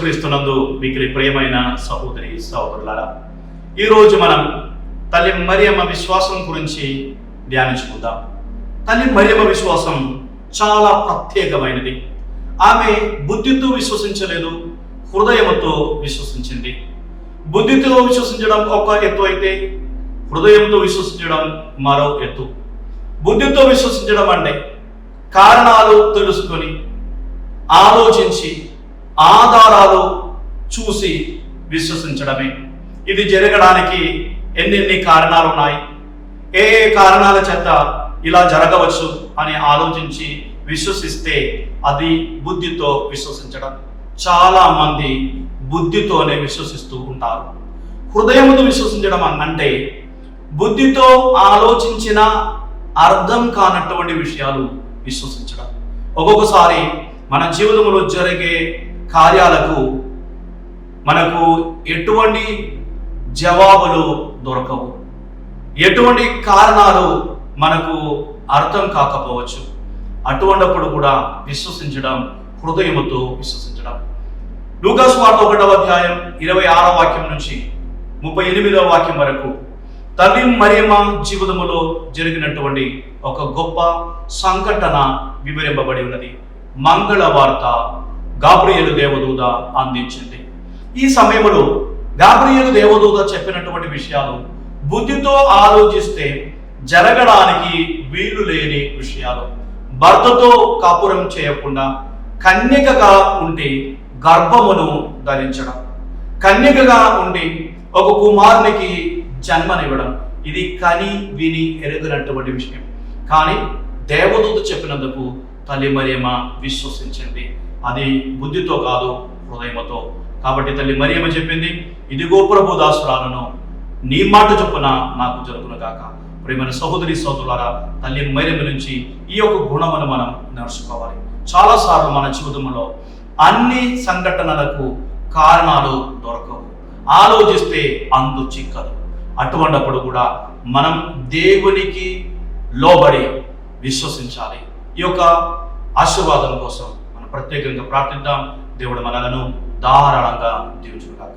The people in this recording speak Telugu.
యేసుక్రీస్తునందు మిక్కిలి ప్రియమైన సహోదరి సహోదరులారా, ఈరోజు మనం తల్లి మరియమ్మ విశ్వాసం గురించి ధ్యానించుకుందాం. తల్లి మరియమ్మ విశ్వాసం చాలా ప్రత్యేకమైనది. ఆమె బుద్ధితో విశ్వసించలేదు, హృదయంతో విశ్వసించింది. బుద్ధితో విశ్వసించడం ఒక ఎత్తు అయితే, హృదయంతో విశ్వసించడం మరో ఎత్తు. బుద్ధితో విశ్వసించడం అంటే కారణాలు తెలుసుకొని, ఆలోచించి, ఆధారాలు చూసి విశ్వసించడమే. ఇది జరగడానికి ఎన్నెన్ని కారణాలు ఉన్నాయి, ఏ ఏ కారణాల చేత ఇలా జరగవచ్చు అని ఆలోచించి విశ్వసిస్తే అది బుద్ధితో విశ్వసించడం. చాలా మంది బుద్ధితోనే విశ్వసిస్తూ ఉంటారు. హృదయంతో విశ్వసించడం అంటే బుద్ధితో ఆలోచించిన అర్థం కానటువంటి విషయాలు విశ్వసించడం. ఒక్కొక్కసారి మన జీవితంలో జరిగే కార్యాలకు మనకు ఎటువంటి జవాబులు దొరకవు, ఎటువంటి కారణాలు మనకు అర్థం కాకపోవచ్చు. అటువంటిప్పుడు కూడా విశ్వసించడం, హృదయముతో విశ్వసించడం. లూకా సువార్త 1వ అధ్యాయం 26వ వాక్యం నుంచి 38వ వాక్యం వరకు తల్లి మరియమ్మ జీవితములో జరిగినటువంటి ఒక గొప్ప సంఘటన వివరింపబడి ఉన్నది. మంగళవార్త గాబ్రియేలు దేవదూత అందించింది. ఈ సమయంలో గాబ్రియేలు దేవదూత చెప్పినటువంటి విషయాలు బుద్ధితో ఆలోచిస్తే జరగడానికి వీలు లేని విషయాలు. భర్తతో కాపురం చేయకుండా కన్యకగా ఉండి గర్భమును ధరించడం, కన్యకగా ఉండి ఒక కుమారునికి జన్మనివ్వడం, ఇది కని విని ఎరగనటువంటి విషయం. కానీ దేవదూత చెప్పినందుకు తల్లి మరియమ్మ విశ్వసించింది. అది బుద్ధితో కాదు, హృదయంతో. కాబట్టి తల్లి మరియమ్మ చెప్పింది, ఇదిగో ప్రభు దాసురాలను, నీ మాట చొప్పున నాకు జరుగును గాక. ప్రియమైన సహోదరి సహోదరులారా, తల్లి మరియమ్మ నుంచి ఈ యొక్క గుణమును మనం నేర్చుకోవాలి. చాలాసార్లు మన జీవితంలో అన్ని సంఘటనలకు కారణాలు దొరకవు, ఆలోచిస్తే అందు చిక్కదు. అటువంటిప్పుడు కూడా మనం దేవునికి లోబడి విశ్వసించాలి. ఈ యొక్క ఆశీర్వాదం కోసం మనం ప్రత్యేకంగా ప్రార్థిద్దాం. దేవుడు మనలను ధారాళంగా దీవించుగాక.